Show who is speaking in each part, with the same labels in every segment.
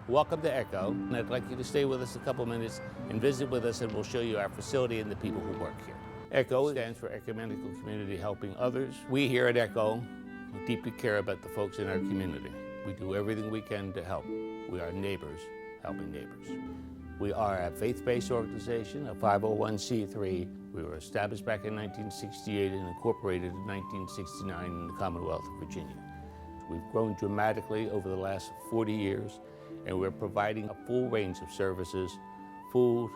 Speaker 1: Welcome to Echo, and I'd like you to stay with us a couple minutes and visit with us, and we'll show you our facility and the people who work here. Echo stands for Ecumenical Community Helping Others. We here at Echo deeply care about the folks in our community. We do everything we can to help. We are neighbors helping neighbors. We are a faith-based organization, a 501c3. We were established back in 1968 and incorporated in 1969 in the Commonwealth of Virginia. We've grown dramatically over the last 40 years, and we're providing a full range of services, food,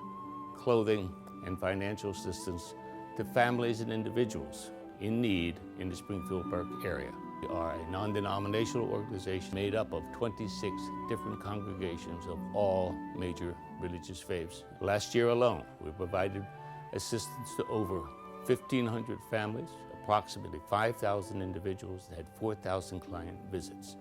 Speaker 1: clothing, and financial assistance to families and individuals in need in the Springfield-Burke area. We are a non-denominational organization made up of 26 different congregations of all major religious faiths. Last year alone, we provided assistance to over 1,500 families, approximately 5,000 individuals, that had 4,000 client visits.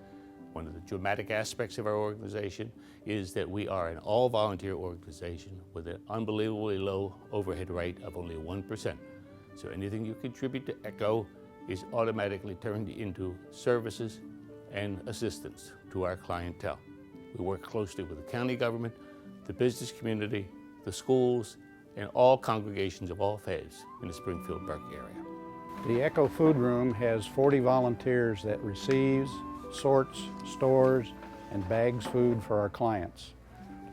Speaker 1: One of the dramatic aspects of our organization is that we are an all-volunteer organization with an unbelievably low overhead rate of only 1%. So anything you contribute to Echo is automatically turned into services and assistance to our clientele. We work closely with the county government, the business community, the schools, and all congregations of all faiths in the Springfield-Burke area.
Speaker 2: The Echo Food Room has 40 volunteers that receives, sorts, stores, and bags food for our clients.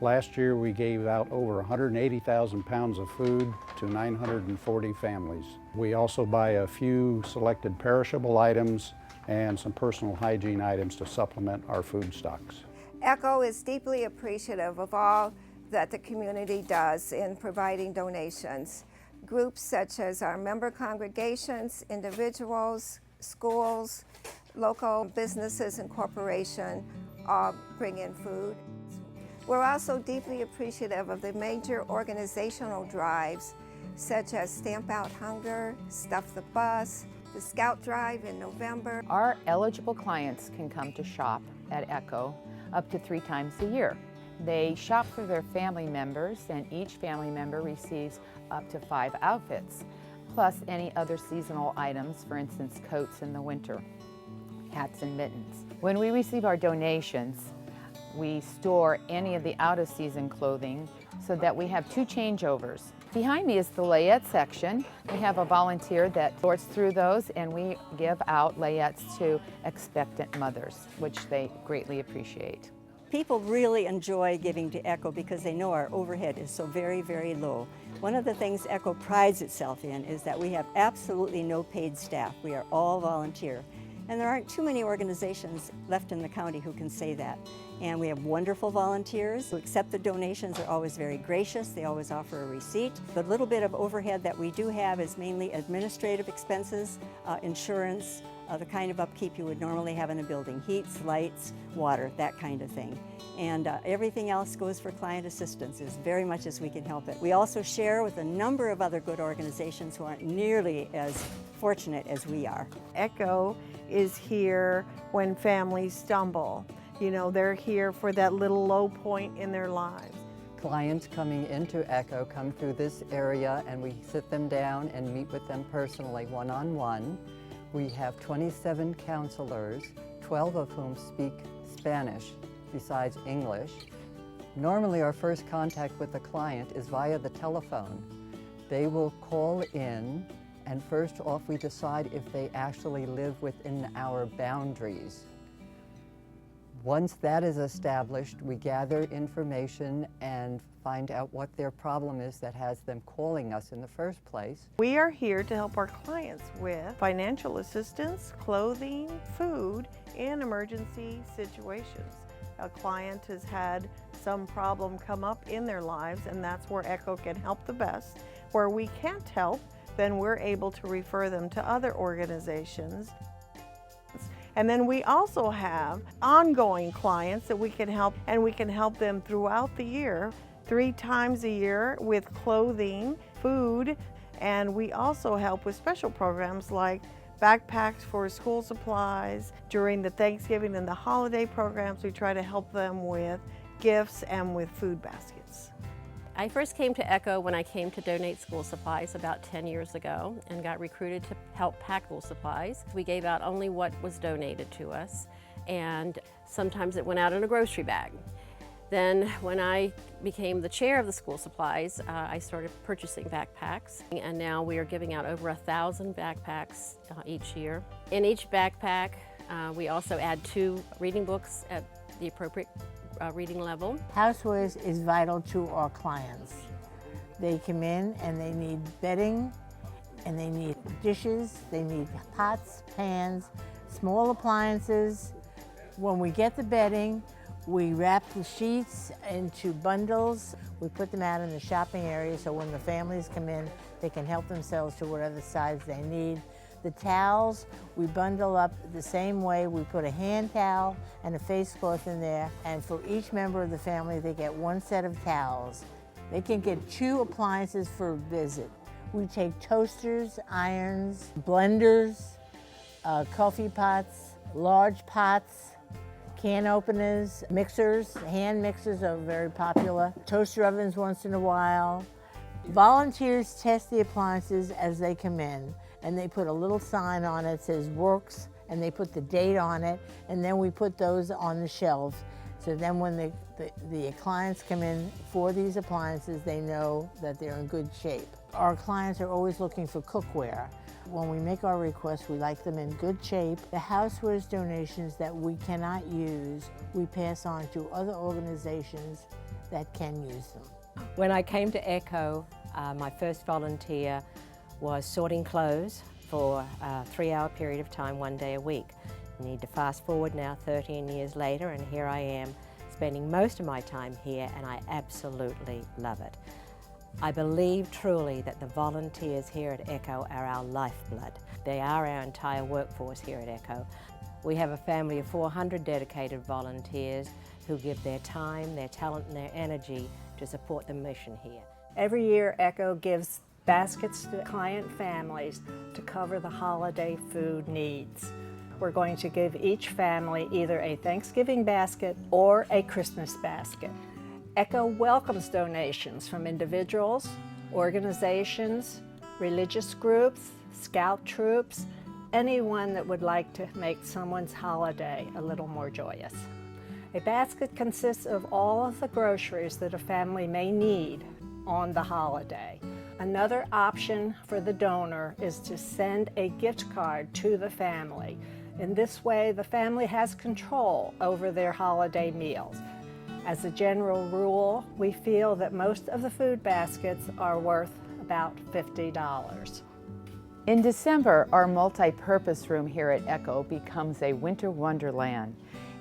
Speaker 2: Last year we gave out over 180,000 pounds of food to 940 families. We also buy a few selected perishable items and some personal hygiene items to supplement our food stocks.
Speaker 3: Echo is deeply appreciative of all that the community does in providing donations. Groups such as our member congregations, individuals, schools, local businesses and corporations all bring in food. We're also deeply appreciative of the major organizational drives such as Stamp Out Hunger, Stuff the Bus, the Scout Drive in November.
Speaker 4: Our eligible clients can come to shop at Echo up to 3 times a year. They shop for their family members, and each family member receives up to 5 outfits, plus any other seasonal items, for instance, coats in the winter, hats and mittens. When we receive our donations, we store any of the out-of-season clothing so that we have 2 changeovers. Behind me is the layette section. We have a volunteer that sorts through those, and we give out layettes to expectant mothers, which they greatly appreciate.
Speaker 5: People really enjoy giving to Echo because they know our overhead is so very, very low. One of the things Echo prides itself in is that we have absolutely no paid staff. We are all volunteer. And there aren't too many organizations left in the county who can say that. And we have wonderful volunteers who accept the donations. They're always very gracious. They always offer a receipt. The little bit of overhead that we do have is mainly administrative expenses, insurance, the kind of upkeep you would normally have in a building, heats, lights, water, that kind of thing. And everything else goes for client assistance as very much as we can help it. We also share with a number of other good organizations who aren't nearly as fortunate as we are.
Speaker 6: Echo is here when families stumble. You know, they're here for that little low point in their lives.
Speaker 7: Clients coming into Echo come through this area, and we sit them down and meet with them personally, one-on-one. We have 27 counselors, 12 of whom speak Spanish besides English. Normally our first contact with the client is via the telephone. They will call in, and first off we decide if they actually live within our boundaries. Once that is established, we gather information and find out what their problem is that has them calling us in the first place.
Speaker 6: We are here to help our clients with financial assistance, clothing, food, and emergency situations. A client has had some problem come up in their lives, and that's where Echo can help the best. Where we can't help, then we're able to refer them to other organizations. And then we also have ongoing clients that we can help, and we can help them throughout the year, 3 times a year with clothing, food, and we also help with special programs like backpacks for school supplies. During the Thanksgiving and the holiday programs, we try to help them with gifts and with food baskets.
Speaker 8: I first came to Echo when I came to donate school supplies about 10 years ago and got recruited to help pack school supplies. We gave out only what was donated to us, and sometimes it went out in a grocery bag. Then when I became the chair of the school supplies, I started purchasing backpacks, and now we are giving out over 1,000 backpacks each year. In each backpack, we also add 2 reading books at the appropriate reading level.
Speaker 9: Housewares is vital to our clients. They come in and they need bedding, and they need dishes, they need pots, pans, small appliances. When we get the bedding, we wrap the sheets into bundles. We put them out in the shopping area so when the families come in, they can help themselves to whatever size they need. The towels, we bundle up the same way. We put a hand towel and a face cloth in there, and for each member of the family, they get 1 set of towels. They can get 2 appliances for a visit. We take toasters, irons, blenders, coffee pots, large pots, can openers, mixers. Hand mixers are very popular. Toaster ovens once in a while. Volunteers test the appliances as they come in, and they put a little sign on it that says works, and they put the date on it, and then we put those on the shelves. So then when the clients come in for these appliances, they know that they're in good shape. Our clients are always looking for cookware. When we make our requests, we like them in good shape. The housewares donations that we cannot use, we pass on to other organizations that can use them.
Speaker 10: When I came to ECHO, my first volunteer was sorting clothes for a 3-hour period of time, 1 day a week. I need to fast forward now 13 years later, and here I am spending most of my time here, and I absolutely love it. I believe truly that the volunteers here at ECHO are our lifeblood. They are our entire workforce here at ECHO. We have a family of 400 dedicated volunteers who give their time, their talent and their energy to support the mission here.
Speaker 9: Every year, ECHO gives baskets to client families to cover the holiday food needs. We're going to give each family either a Thanksgiving basket or a Christmas basket. ECHO welcomes donations from individuals, organizations, religious groups, scout troops, anyone that would like to make someone's holiday a little more joyous. A basket consists of all of the groceries that a family may need on the holiday. Another option for the donor is to send a gift card to the family. In this way, the family has control over their holiday meals. As a general rule, we feel that most of the food baskets are worth about $50.
Speaker 4: In December, our multi-purpose room here at ECHO becomes a winter wonderland,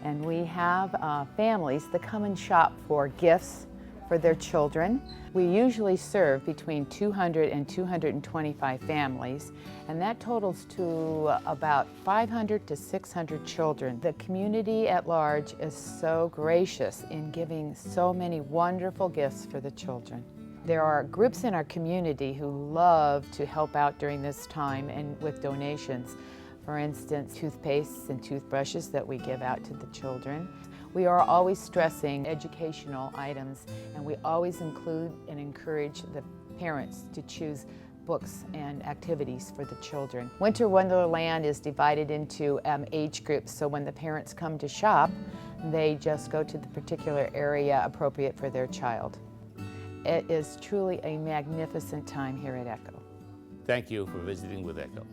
Speaker 4: and we have families that come and shop for gifts for their children. We usually serve between 200 and 225 families, and that totals to about 500 to 600 children. The community at large is so gracious in giving so many wonderful gifts for the children. There are groups in our community who love to help out during this time and with donations. For instance, toothpastes and toothbrushes that we give out to the children. We are always stressing educational items, and we always include and encourage the parents to choose books and activities for the children. Winter Wonderland is divided into age groups, so when the parents come to shop, they just go to the particular area appropriate for their child. It is truly a magnificent time here at ECHO.
Speaker 1: Thank you for visiting with ECHO.